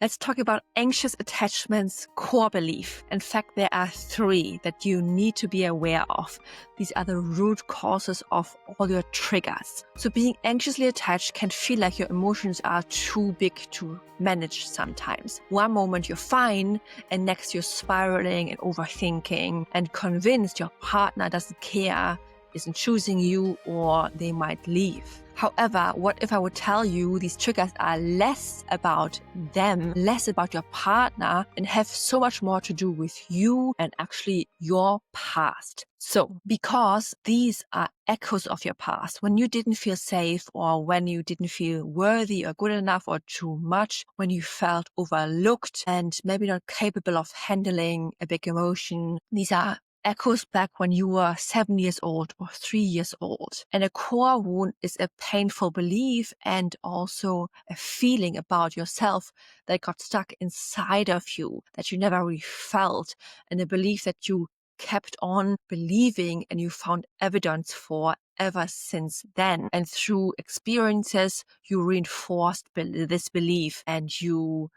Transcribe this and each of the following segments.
Let's talk about anxious attachment's core belief. In fact, there are 3 that you need to be aware of. These are the root causes of all your triggers. So being anxiously attached can feel like your emotions are too big to manage sometimes. One moment you're fine, and next you're spiraling and overthinking and convinced your partner doesn't care, isn't choosing you, or they might leave. However, what if I would tell you these triggers are less about them, less about your partner, and have so much more to do with you and actually your past? So, because these are echoes of your past, when you didn't feel safe or when you didn't feel worthy or good enough or too much, when you felt overlooked and maybe not capable of handling a big emotion, these are echoes back when you were 7 years old or 3 years old. And a core wound is a painful belief and also a feeling about yourself that got stuck inside of you, that you never really felt, and a belief that you kept on believing and you found evidence for ever since then. And through experiences, you reinforced this belief and you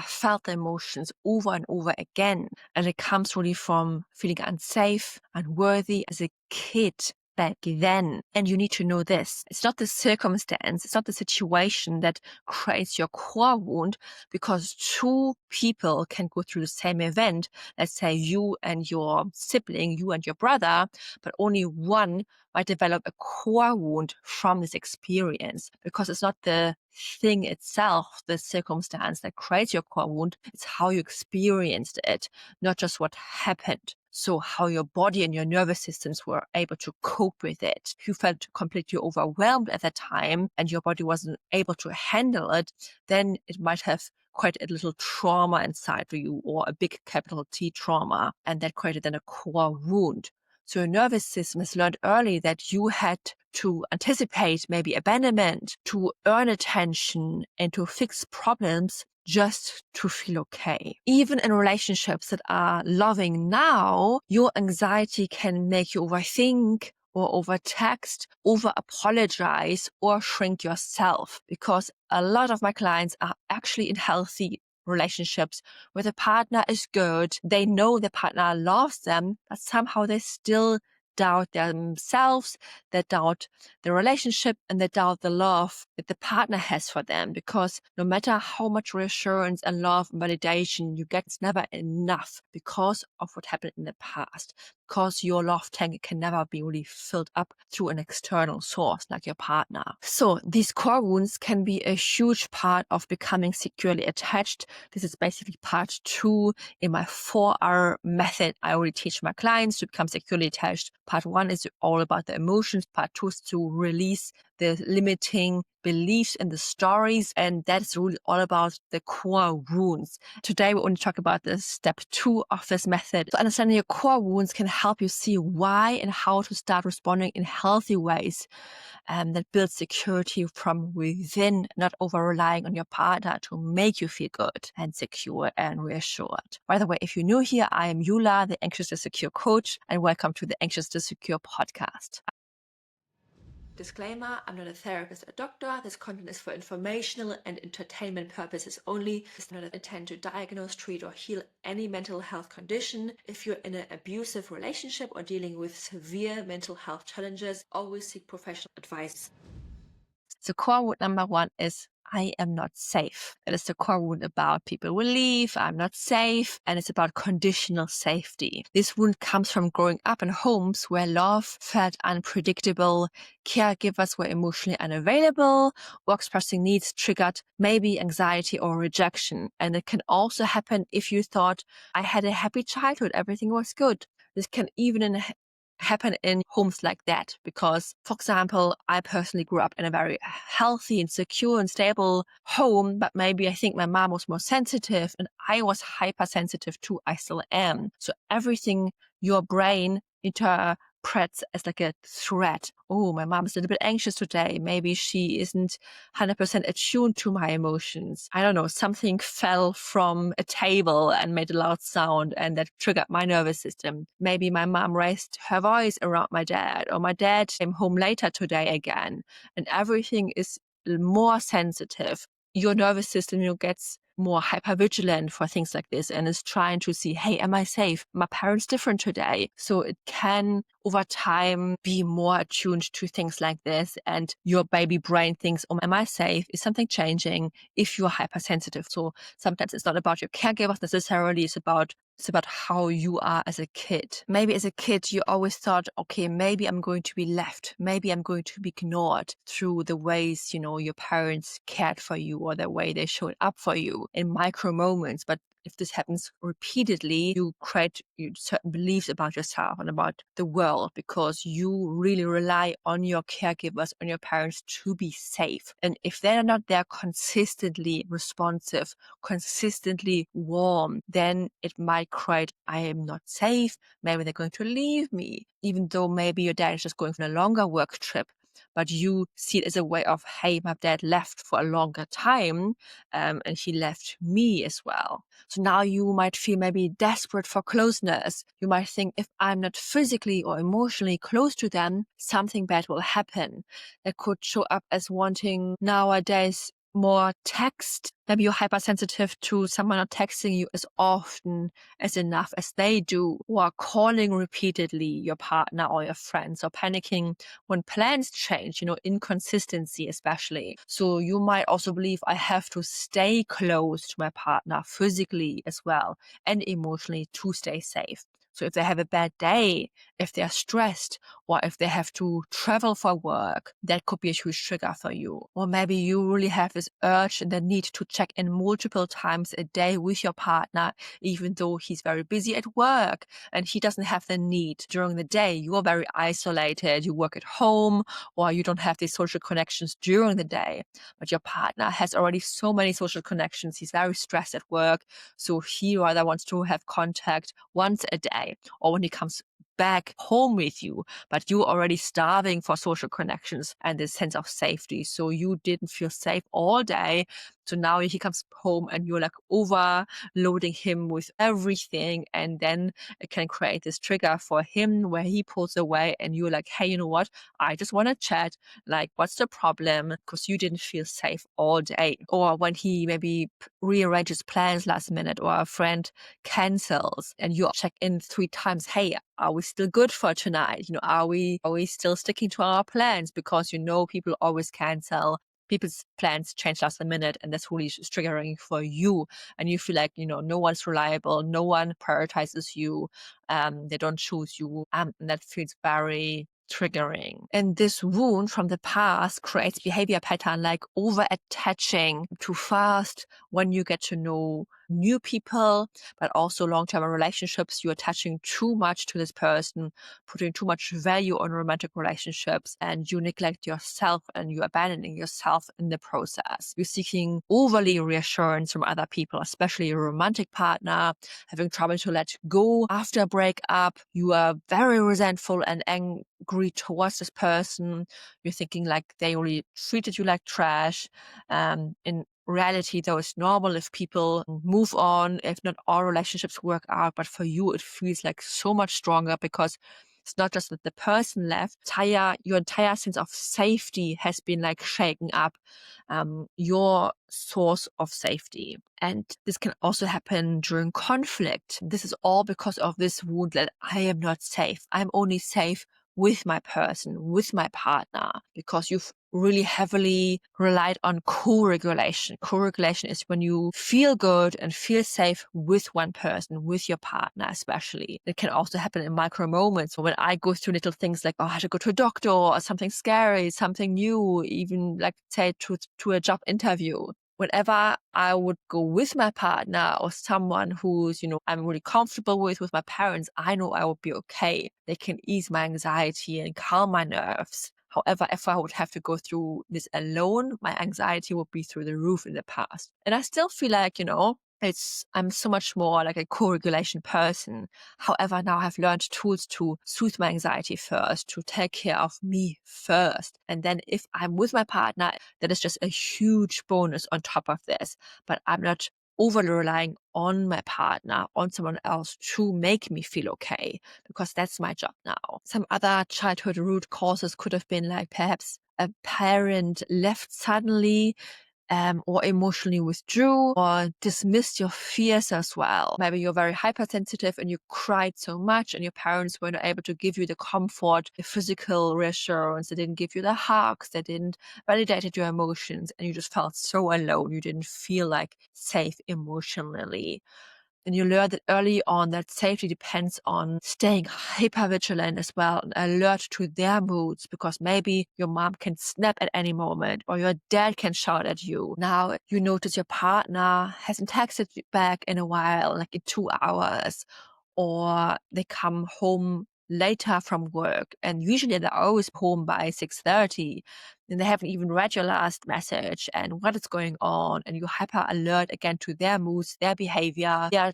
felt the emotions over and over again. And it comes really from feeling unsafe, unworthy as a kid back then. And you need to know this. It's not the circumstance, it's not the situation that creates your core wound, because 2 people can go through the same event. Let's say you and your sibling, you and your brother, but only one might develop a core wound from this experience, because it's not the thing itself, the circumstance that creates your core wound. It's how you experienced it, not just what happened. So how your body and your nervous systems were able to cope with it. If you felt completely overwhelmed at that time and your body wasn't able to handle it, then it might have quite a little trauma inside for you, or a big capital T trauma, and that created then a core wound. So your nervous system has learned early that you had to anticipate maybe abandonment, to earn attention, and to fix problems just to feel okay. Even in relationships that are loving now, your anxiety can make you overthink or overtext, over-apologize, or shrink yourself. Because a lot of my clients are actually in healthy relationships where the partner is good, they know the partner loves them, but somehow they still doubt themselves, they doubt the relationship, and they doubt the love that the partner has for them. Because no matter how much reassurance and love and validation you get, it's never enough because of what happened in the past. Because your love tank can never be really filled up through an external source like your partner. So these core wounds can be a huge part of becoming securely attached. This is basically part 2 in my 4R method I already teach my clients to become securely attached. Part 1 is all about the emotions. Part 2 is to release the limiting beliefs and the stories. And that's really all about the core wounds. Today, we only talk about the step 2 of this method. So understanding your core wounds can help you see why and how to start responding in healthy ways that build security from within, not over relying on your partner to make you feel good and secure and reassured. By the way, if you're new here, I am Yula, the Anxious to Secure coach, and welcome to the Anxious to Secure podcast. Disclaimer, I'm not a therapist or doctor. This content is for informational and entertainment purposes only. It's not intended to diagnose, treat, or heal any mental health condition. If you're in an abusive relationship or dealing with severe mental health challenges, always seek professional advice. So core wound number 1 is I am not safe. It is the core wound about people will leave, I'm not safe, and it's about conditional safety. This wound comes from growing up in homes where love felt unpredictable, caregivers were emotionally unavailable, or expressing needs triggered maybe anxiety or rejection. And it can also happen if you thought, I had a happy childhood, everything was good. This can even happen in homes like that because, for example, I personally grew up in a very healthy and secure and stable home, but maybe I think my mom was more sensitive and I was hypersensitive too. I still am. So everything your brain interprets as like a threat. Oh, my mom is a little bit anxious today. Maybe she isn't 100% attuned to my emotions. I don't know, something fell from a table and made a loud sound and that triggered my nervous system. Maybe my mom raised her voice around my dad, or my dad came home later today again, and everything is more sensitive. Your nervous system gets more hypervigilant for things like this and is trying to see, hey, am I safe? My parents different today? So it can over time be more attuned to things like this, and your baby brain thinks, oh, am I safe? Is something changing if you're hypersensitive? So sometimes it's not about your caregivers necessarily, it's about how you are as a kid. Maybe as a kid, you always thought, okay, maybe I'm going to be left. Maybe I'm going to be ignored through the ways, your parents cared for you or the way they showed up for you in micro moments. But if this happens repeatedly, you create certain beliefs about yourself and about the world because you really rely on your caregivers, on your parents to be safe. And if they're not there consistently responsive, consistently warm, then it might create, I am not safe. Maybe they're going to leave me, even though maybe your dad is just going for a longer work trip. But you see it as a way of, hey, my dad left for a longer time and he left me as well. So now you might feel maybe desperate for closeness. You might think, if I'm not physically or emotionally close to them, something bad will happen. That could show up as wanting nowadays more text. Maybe you're hypersensitive to someone not texting you as often as enough as they do, or calling repeatedly your partner or your friends, or panicking when plans change, inconsistency especially. So you might also believe, I have to stay close to my partner physically as well and emotionally to stay safe. So if they have a bad day, if they're stressed, or if they have to travel for work, that could be a huge trigger for you. Or maybe you really have this urge and the need to check in multiple times a day with your partner, even though he's very busy at work and he doesn't have the need during the day. You are very isolated, you work at home, or you don't have these social connections during the day. But your partner has already so many social connections. He's very stressed at work, so he rather wants to have contact once a day or when he comes back home with you, but you're already starving for social connections and this sense of safety. So you didn't feel safe all day. So now he comes home and you're like overloading him with everything. And then it can create this trigger for him where he pulls away and you're like, hey, you know what? I just want to chat. Like, what's the problem? Because you didn't feel safe all day. Or when he maybe rearranges plans last minute, or a friend cancels and you check in 3 times, hey, are we still good for tonight? Are we still sticking to our plans? Because people always cancel. People's plans change last minute, and that's really triggering for you. And you feel like, no one's reliable, no one prioritizes you, they don't choose you. And that feels very triggering. And this wound from the past creates behavior pattern like over attaching too fast when you get to know new people, but also long-term relationships. You're attaching too much to this person, putting too much value on romantic relationships, and you neglect yourself and you're abandoning yourself in the process. You're seeking overly reassurance from other people, especially a romantic partner, having trouble to let go after a breakup. You are very resentful and angry towards this person. You're thinking like they really treated you like trash. In reality, though, it's normal if people move on, if not all relationships work out, but for you it feels like so much stronger because it's not just that the person left, your entire sense of safety has been like shaken up, your source of safety. And this can also happen during conflict. This is all because of this wound that I am not safe. I'm only safe with my person, with my partner, because you've really heavily relied on co-regulation. Co-regulation is when you feel good and feel safe with one person, with your partner especially. It can also happen in micro moments. So when I go through little things like, I have to go to a doctor or something scary, something new, even like say to a job interview. Whenever I would go with my partner or someone who's, I'm really comfortable with my parents, I know I will be okay. They can ease my anxiety and calm my nerves. However, if I would have to go through this alone, my anxiety would be through the roof in the past. And I still feel like, I'm so much more like a co-regulation person. However, now I've learned tools to soothe my anxiety first, to take care of me first. And then if I'm with my partner, that is just a huge bonus on top of this. But I'm not overly relying on my partner, on someone else to make me feel okay, because that's my job now. Some other childhood root causes could have been like perhaps a parent left suddenly or emotionally withdrew or dismissed your fears as well. Maybe you're very hypersensitive and you cried so much and your parents were not able to give you the comfort, the physical reassurance. They didn't give you the hugs. They didn't validate your emotions and you just felt so alone. You didn't feel like safe emotionally. And you learn that early on that safety depends on staying hyper vigilant as well and alert to their moods, because maybe your mom can snap at any moment or your dad can shout at you. Now you notice your partner hasn't texted you back in a while, like in 2 hours, or they come home later from work and usually they're always home by 6:30 and they haven't even read your last message and what is going on, and you're hyper alert again to their moods, their behavior, their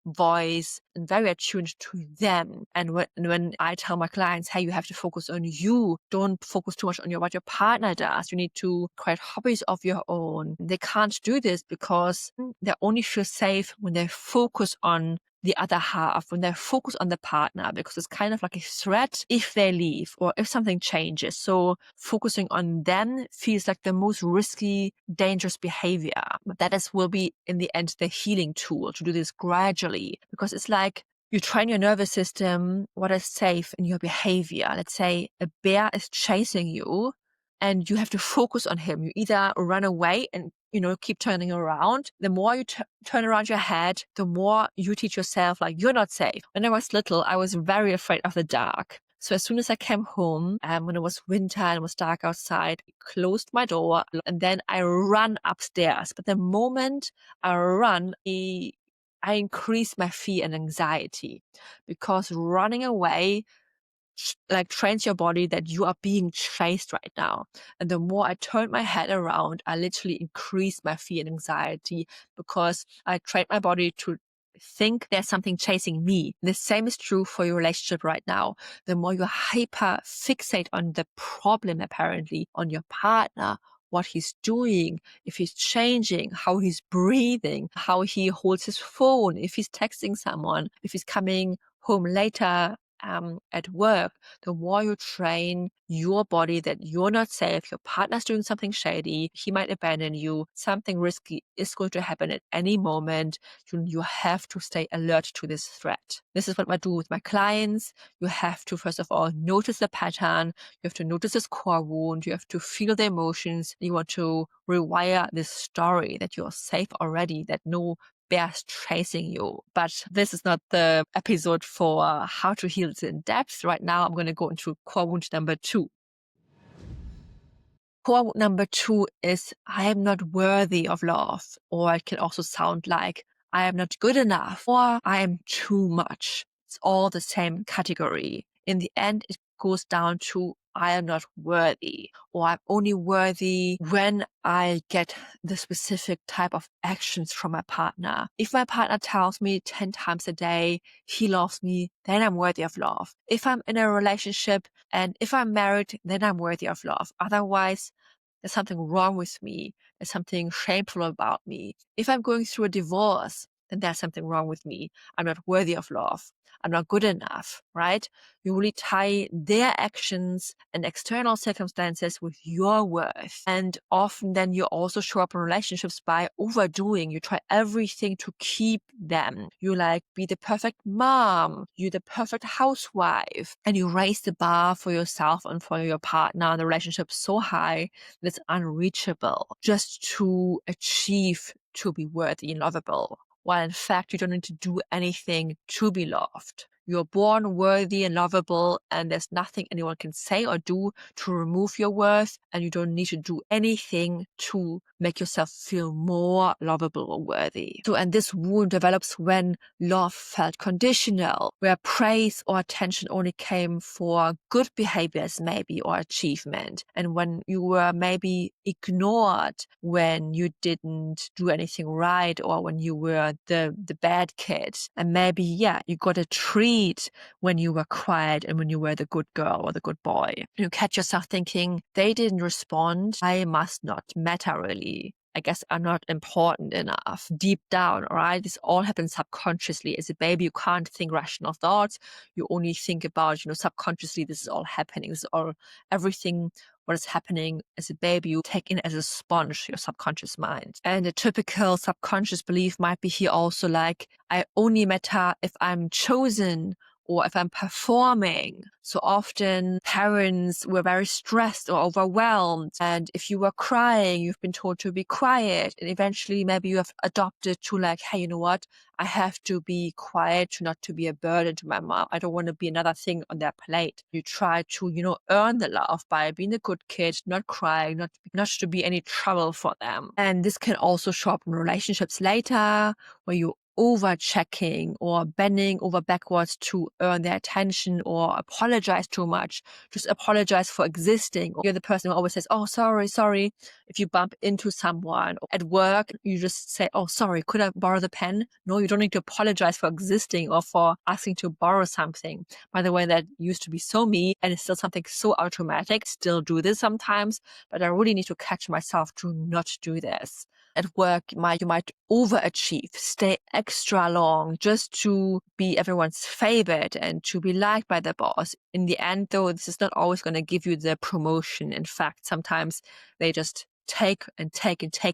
voice, and very attuned to them. And when I tell my clients, hey, you have to focus on you, don't focus too much on what your partner does. You need to create hobbies of your own. They can't do this because they only feel safe when they focus on the other half, when they focus on the partner, because it's kind of like a threat if they leave or if something changes. So focusing on them feels like the most risky, dangerous behavior. But will be in the end the healing tool to do this gradually, because it's like you train your nervous system what is safe in your behavior. Let's say a bear is chasing you and you have to focus on him. You either run away and keep turning around. The more you turn around your head, the more you teach yourself like you're not safe. When I was little, I was very afraid of the dark. So as soon as I came home, when it was winter and it was dark outside, I closed my door and then I run upstairs. But the moment I run, I increase my fear and anxiety, because running away trains your body that you are being chased right now. And the more I turn my head around, I literally increase my fear and anxiety, because I train my body to think there's something chasing me. The same is true for your relationship right now. The more you hyper fixate on the problem, apparently, on your partner, what he's doing, if he's changing, how he's breathing, how he holds his phone, if he's texting someone, if he's coming home later at work, the more you train your body that you're not safe, your partner's doing something shady, he might abandon you, something risky is going to happen at any moment. You have to stay alert to this threat. This is what I do with my clients. You have to, first of all, notice the pattern. You have to notice this core wound. You have to feel the emotions. You want to rewire this story that you're safe already, that no bears chasing you. But this is not the episode for how to heal it in depth. Right now, I'm going to go into core wound number 2. Core wound number 2 is I am not worthy of love, or it can also sound like I am not good enough, or I am too much. It's all the same category. In the end, it goes down to I am not worthy, or I'm only worthy when I get the specific type of actions from my partner. If my partner tells me 10 times a day he loves me, then I'm worthy of love. If I'm in a relationship and if I'm married, then I'm worthy of love. Otherwise, there's something wrong with me. There's something shameful about me. If I'm going through a divorce, then there's something wrong with me. I'm not worthy of love. I'm not good enough, right? You really tie their actions and external circumstances with your worth. And often then you also show up in relationships by overdoing. You try everything to keep them. You be the perfect mom. You're the perfect housewife. And you raise the bar for yourself and for your partner in the relationship so high that it's unreachable just to achieve to be worthy and lovable. While in fact, you don't need to do anything to be loved. You're born worthy and lovable, and there's nothing anyone can say or do to remove your worth, and you don't need to do anything to make yourself feel more lovable or worthy. And this wound develops when love felt conditional, where praise or attention only came for good behaviors maybe or achievement, and when you were maybe ignored when you didn't do anything right or when you were the bad kid, and maybe you got a treat when you were quiet and when you were the good girl or the good boy. You catch yourself thinking, they didn't respond, I must not matter really. I guess, are not important enough deep down, all right? This all happens subconsciously. As a baby, you can't think rational thoughts. You only think about, subconsciously, this is all happening. This is all, everything what is happening as a baby, you take in as a sponge, your subconscious mind. And a typical subconscious belief might be here also like, I only matter if I'm chosen or if I'm performing. So often parents were very stressed or overwhelmed. And if you were crying, you've been told to be quiet. And eventually maybe you have adopted to like, hey, you know what? I have to be quiet to not to be a burden to my mom. I don't want to be another thing on their plate. You try to, earn the love by being a good kid, not crying, not to be any trouble for them. And this can also show up in relationships later where you over checking or bending over backwards to earn their attention or apologize too much. Just apologize for existing. You're the person who always says, oh, sorry. If you bump into someone at work, you just say, oh, sorry, could I borrow the pen? No, you don't need to apologize for existing or for asking to borrow something. By the way, that used to be so me and it's still something so automatic. Still do this sometimes, but I really need to catch myself to not do this. At work, you might overachieve, stay extra long just to be everyone's favorite and to be liked by the boss. In the end, though, this is not always going to give you the promotion. In fact, sometimes they just take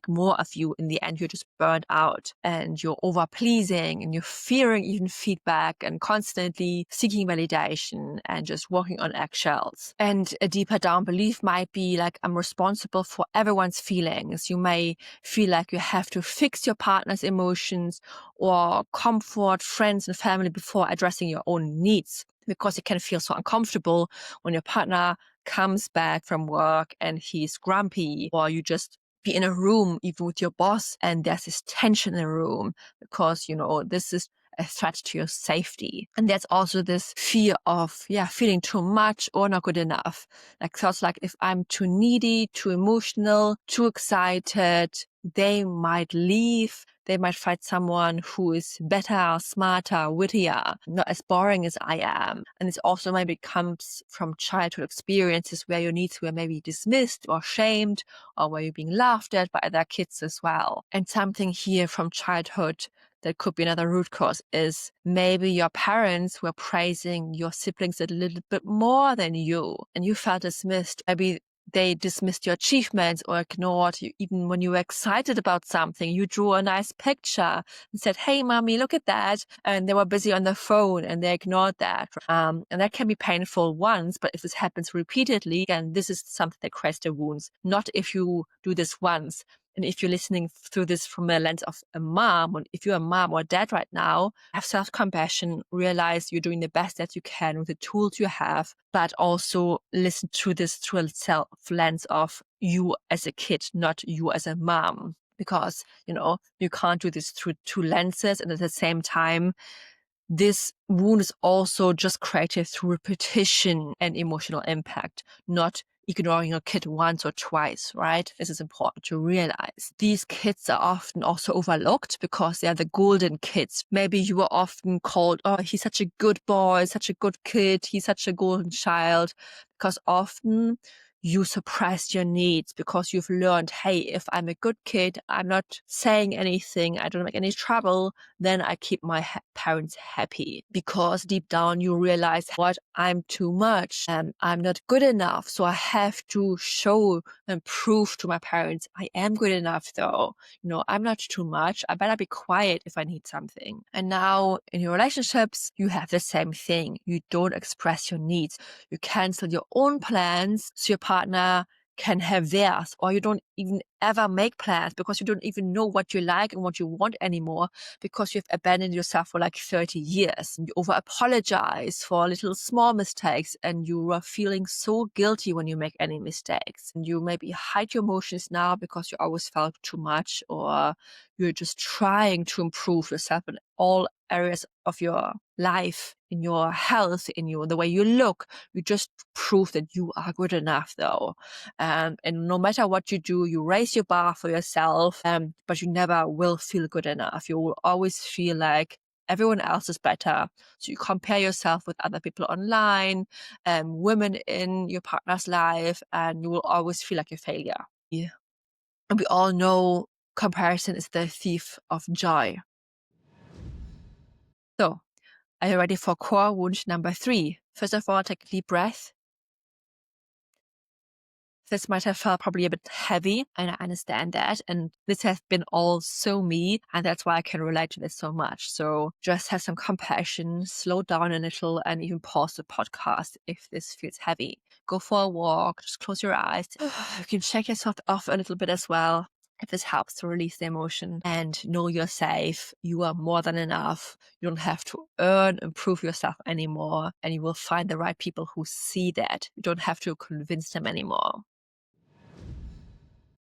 more of you. In the end, you're just burned out and you're over pleasing and you're fearing even feedback and constantly seeking validation and just walking on eggshells. And a deeper down belief might be like, I'm responsible for everyone's feelings. You may feel like you have to fix your partner's emotions or comfort friends and family before addressing your own needs, because it can feel so uncomfortable when your partner comes back from work and he's grumpy, or you just be in a room even with your boss and there's this tension in the room because, this is a threat to your safety. And there's also this fear of, feeling too much or not good enough. Like thoughts like, if I'm too needy, too emotional, too excited, they might leave. They might find someone who is better, smarter, wittier, not as boring as I am. And this also maybe comes from childhood experiences where your needs were maybe dismissed or shamed, or where you're being laughed at by other kids as well. And something here from childhood that could be another root cause is maybe your parents were praising your siblings a little bit more than you, and you felt dismissed. Maybe they dismissed your achievements or ignored you. Even when you were excited about something, you drew a nice picture and said, hey, mommy, look at that. And they were busy on their phone and they ignored that. And that can be painful once, but if this happens repeatedly, again, this is something that creates the wounds. Not if you do this once. And if you're listening through this from a lens of a mom, or if you're a mom or a dad right now, have self-compassion, realize you're doing the best that you can with the tools you have, but also listen to this through a self-lens of you as a kid, not you as a mom. Because, you can't do this through two lenses. And at the same time, this wound is also just created through repetition and emotional impact, not ignoring your kid once or twice, right? This is important to realize. These kids are often also overlooked because they are the golden kids. Maybe you are often called, oh, he's such a good boy, such a good kid, he's such a golden child, because often you suppress your needs because you've learned, hey, if I'm a good kid, I'm not saying anything, I don't make any trouble, then I keep my parents happy. Because deep down you realize, what, I'm too much and I'm not good enough. So I have to show and prove to my parents, I am good enough though. I'm not too much. I better be quiet if I need something. And now in your relationships, you have the same thing. You don't express your needs. You cancel your own plans so your partner can have theirs, or you don't even ever make plans because you don't even know what you like and what you want anymore because you've abandoned yourself for like 30 years. You over apologize for little small mistakes and you are feeling so guilty when you make any mistakes. And you maybe hide your emotions now because you always felt too much, or you're just trying to improve yourself in all areas of your life, in your health, the way you look. You just prove that you are good enough though. And no matter what you do, you raise your bar for yourself, but you never will feel good enough. You will always feel like everyone else is better. So you compare yourself with other people online, women in your partner's life, and you will always feel like a failure. Yeah. And we all know comparison is the thief of joy. So, are you ready for core wound number 3? First of all, take a deep breath. This might have felt probably a bit heavy, and I understand that. And this has been all so me, and that's why I can relate to this so much. So just have some compassion, slow down a little, and even pause the podcast if this feels heavy. Go for a walk, just close your eyes. You can shake yourself off a little bit as well, if this helps to release the emotion. And know you're safe. You are more than enough. You don't have to earn and prove yourself anymore. And you will find the right people who see that. You don't have to convince them anymore.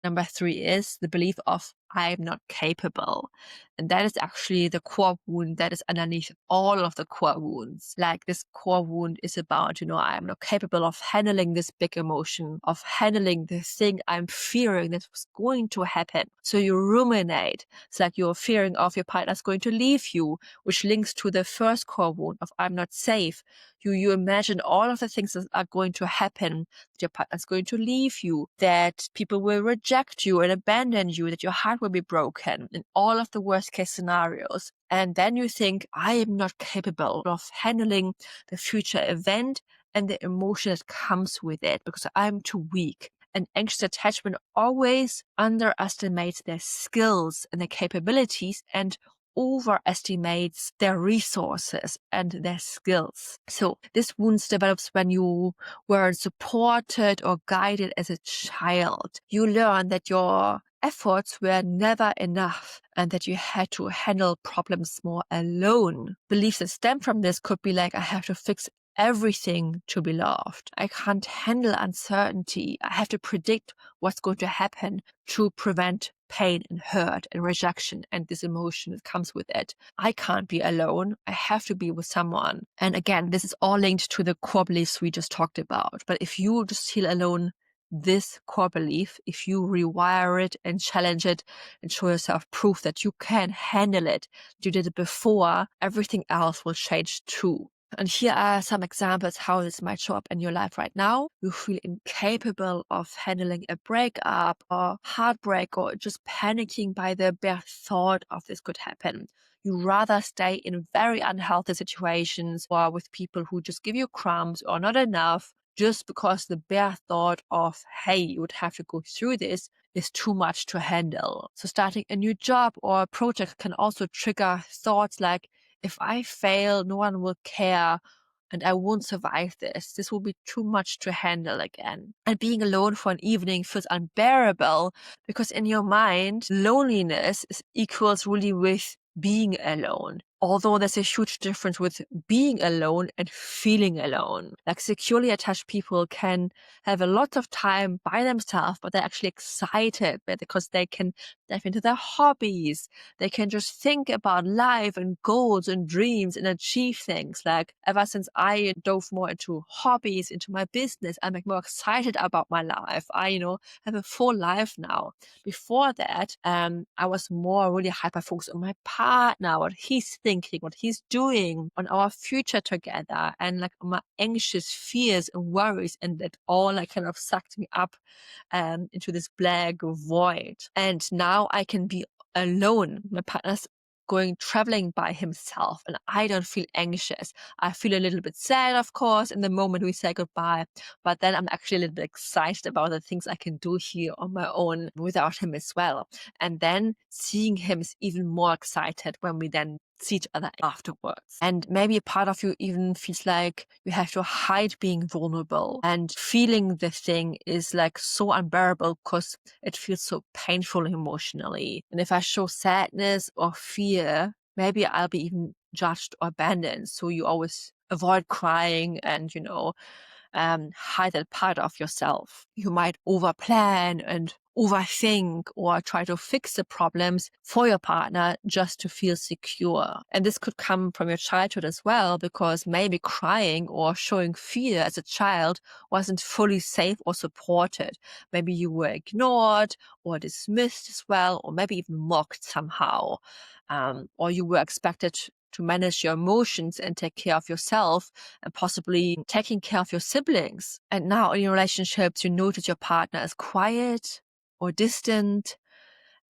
Number 3 is the belief of I'm not capable. And that is actually the core wound that is underneath all of the core wounds. Like this core wound is about, I'm not capable of handling this big emotion, of handling the thing I'm fearing that was going to happen. So you ruminate. It's like you're fearing of your partner's going to leave you, which links to the first core wound of I'm not safe. You imagine all of the things that are going to happen, that your partner's going to leave you, that people will reject you and abandon you, that your heart will be broken, in all of the worst case scenarios. And then you think, I am not capable of handling the future event and the emotion that comes with it because I'm too weak. And anxious attachment always underestimates their skills and their capabilities and overestimates their resources and their skills. So this wound develops when you weren't supported or guided as a child. You learn that your efforts were never enough and that you had to handle problems more alone. Beliefs that stem from this could be like, I have to fix everything to be loved. I can't handle uncertainty. I have to predict what's going to happen to prevent pain and hurt and rejection and this emotion that comes with it. I can't be alone. I have to be with someone. And again, this is all linked to the core beliefs we just talked about. But if you just feel alone, this core belief, if you rewire it and challenge it and show yourself proof that you can handle it, you did it before, everything else will change too. And here are some examples how this might show up in your life right now. You feel incapable of handling a breakup or heartbreak or just panicking by the bare thought of this could happen. You rather stay in very unhealthy situations or with people who just give you crumbs or not enough just because the bare thought of, hey, you would have to go through this is too much to handle. So starting a new job or a project can also trigger thoughts like, if I fail, no one will care and I won't survive this. This will be too much to handle again. And being alone for an evening feels unbearable because in your mind, loneliness equals really with being alone. Although there's a huge difference with being alone and feeling alone. Like securely attached people can have a lot of time by themselves, but they're actually excited because they can dive into their hobbies. They can just think about life and goals and dreams and achieve things. Like ever since I dove more into hobbies, into my business, I'm like more excited about my life. I, have a full life now. Before that, I was more really hyper focused on my partner, what he's thinking, what he's doing, on our future together, and like my anxious fears and worries, and that all like kind of sucked me up into this black void. And now I can be alone. My partner's going traveling by himself and I don't feel anxious. I feel a little bit sad, of course, in the moment we say goodbye, but then I'm actually a little bit excited about the things I can do here on my own without him as well. And then seeing him is even more excited when we then see each other afterwards. And maybe a part of you even feels like you have to hide being vulnerable, and feeling the thing is like so unbearable because it feels so painful emotionally. And if I show sadness or fear, maybe I'll be even judged or abandoned. So you always avoid crying and, hide that part of yourself. You might overplan and overthink or try to fix the problems for your partner just to feel secure. And this could come from your childhood as well, because maybe crying or showing fear as a child wasn't fully safe or supported. Maybe you were ignored or dismissed as well, or maybe even mocked somehow. Or you were expected to manage your emotions and take care of yourself, and possibly taking care of your siblings. And now in your relationships, you notice your partner is quiet or distant,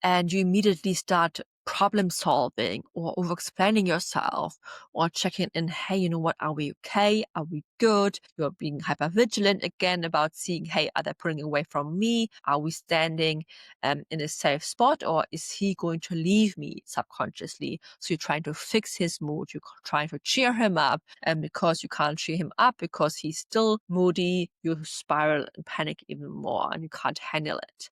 and you immediately start problem solving or over explaining yourself or checking in, hey, you know what, are we okay? Are we good? You're being hyper vigilant again about seeing, hey, are they pulling away from me? Are we standing in a safe spot, or is he going to leave me subconsciously? So you're trying to fix his mood. You're trying to cheer him up, and because you can't cheer him up because he's still moody, you spiral and panic even more and you can't handle it.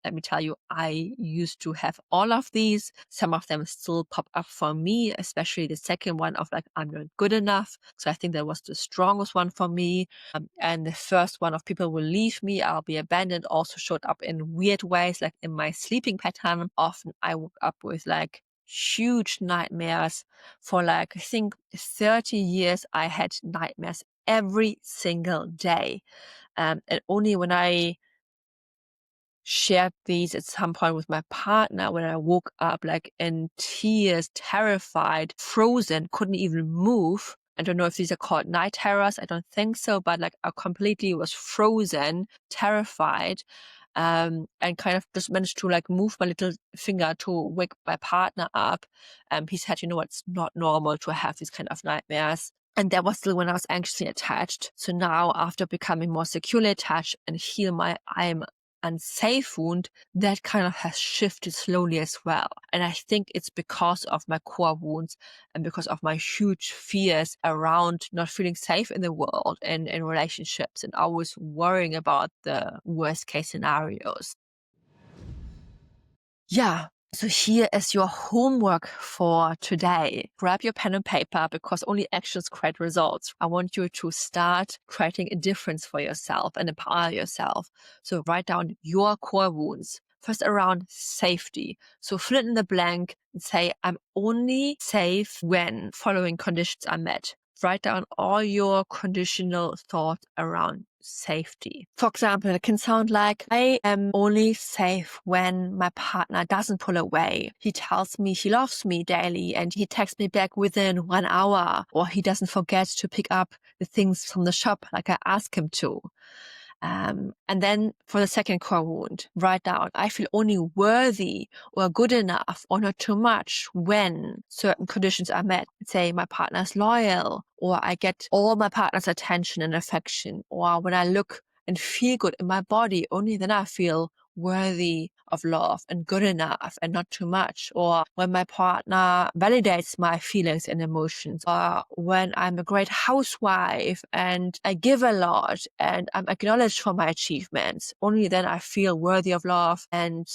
Let me tell you, I used to have all of these. Some of them still pop up for me, especially the second one of like, I'm not good enough. So I think that was the strongest one for me. And the first one of people will leave me, I'll be abandoned, also showed up in weird ways, like in my sleeping pattern. Often I woke up with like huge nightmares. For like, I think 30 years, I had nightmares every single day. And only when I shared these at some point with my partner, when I woke up like in tears, terrified, frozen, couldn't even move. I don't know if these are called night terrors. I don't think so, but like I completely was frozen, terrified, and kind of just managed to like move my little finger to wake my partner up. He said, you know, it's not normal to have these kind of nightmares. And that was still when I was anxiously attached. So now, after becoming more securely attached and heal my I'm unsafe wound, that kind of has shifted slowly as well. And I think it's because of my core wounds and because of my huge fears around not feeling safe in the world and in relationships and always worrying about the worst case scenarios. Yeah. So here is your homework for today. Grab your pen and paper because only actions create results. I want you to start creating a difference for yourself and empower yourself. So write down your core wounds. First, around safety. So fill in the blank and say, I'm only safe when following conditions are met. Write down all your conditional thoughts around safety. For example, it can sound like, I am only safe when my partner doesn't pull away. He tells me he loves me daily and he texts me back within 1 hour, or he doesn't forget to pick up the things from the shop like I ask him to. And then for the second core wound, write down, I feel only worthy or good enough or not too much when certain conditions are met. Say my partner's loyal, or I get all my partner's attention and affection, or when I look and feel good in my body, only then I feel worthy of love and good enough and not too much, or when my partner validates my feelings and emotions, or when I'm a great housewife and I give a lot and I'm acknowledged for my achievements, only then I feel worthy of love and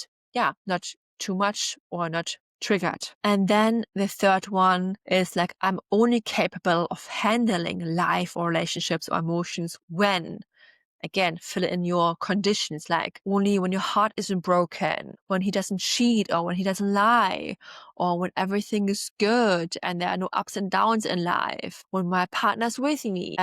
not too much or not triggered. And then the third one is like, I'm only capable of handling life or relationships or emotions when, again, fill in your conditions, like only when your heart isn't broken, when he doesn't cheat or when he doesn't lie, or when everything is good and there are no ups and downs in life, when my partner's with me,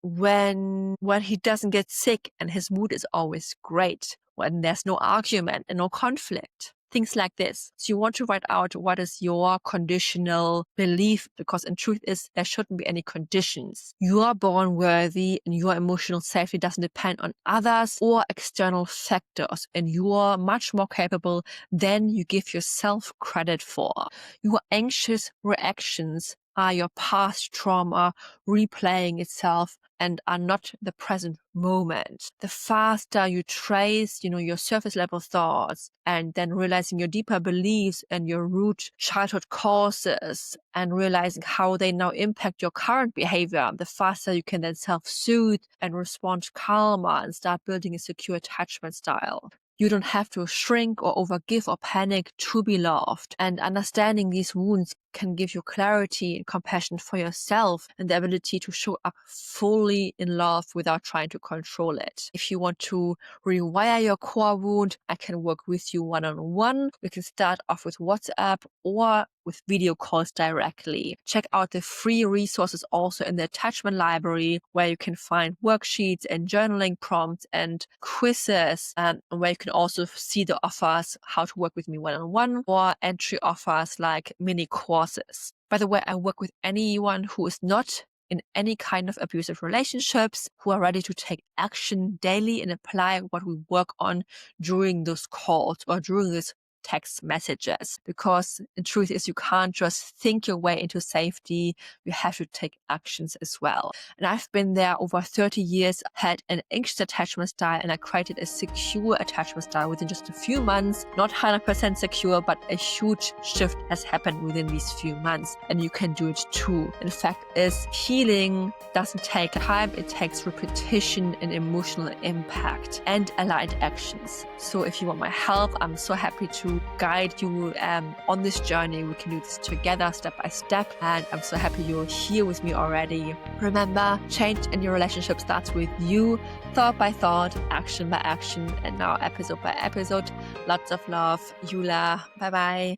when he doesn't get sick and his mood is always great, when there's no argument and no conflict. Things like this. So you want to write out what is your conditional belief, because in truth is there shouldn't be any conditions. You are born worthy and your emotional safety doesn't depend on others or external factors, and you are much more capable than you give yourself credit for. Your anxious reactions are your past trauma replaying itself and are not the present moment. The faster you trace, your surface level thoughts and then realizing your deeper beliefs and your root childhood causes and realizing how they now impact your current behavior, the faster you can then self-soothe and respond calmer and start building a secure attachment style. You don't have to shrink or overgive or panic to be loved. And understanding these wounds can give you clarity and compassion for yourself and the ability to show up fully in love without trying to control it. If you want to rewire your core wound, I can work with you one-on-one. We can start off with WhatsApp or with video calls directly. Check out the free resources also in the attachment library, where you can find worksheets and journaling prompts and quizzes, and where you can also see the offers, how to work with me one-on-one, or entry offers like mini courses. By the way, I work with anyone who is not in any kind of abusive relationships, who are ready to take action daily and apply what we work on during those calls or during this text messages. Because the truth is, you can't just think your way into safety. You have to take actions as well. And I've been there over 30 years, had an anxious attachment style, and I created a secure attachment style within just a few months. Not 100% secure, but a huge shift has happened within these few months. And you can do it too. In fact, healing doesn't take time. It takes repetition and emotional impact and aligned actions. So if you want my help, I'm so happy to guide you on this journey. We can do this together step by step, and I'm so happy you're here with me already. Remember, change in your relationship starts with you, thought by thought, action by action, and now episode by episode. Lots of love, Yula. Bye bye.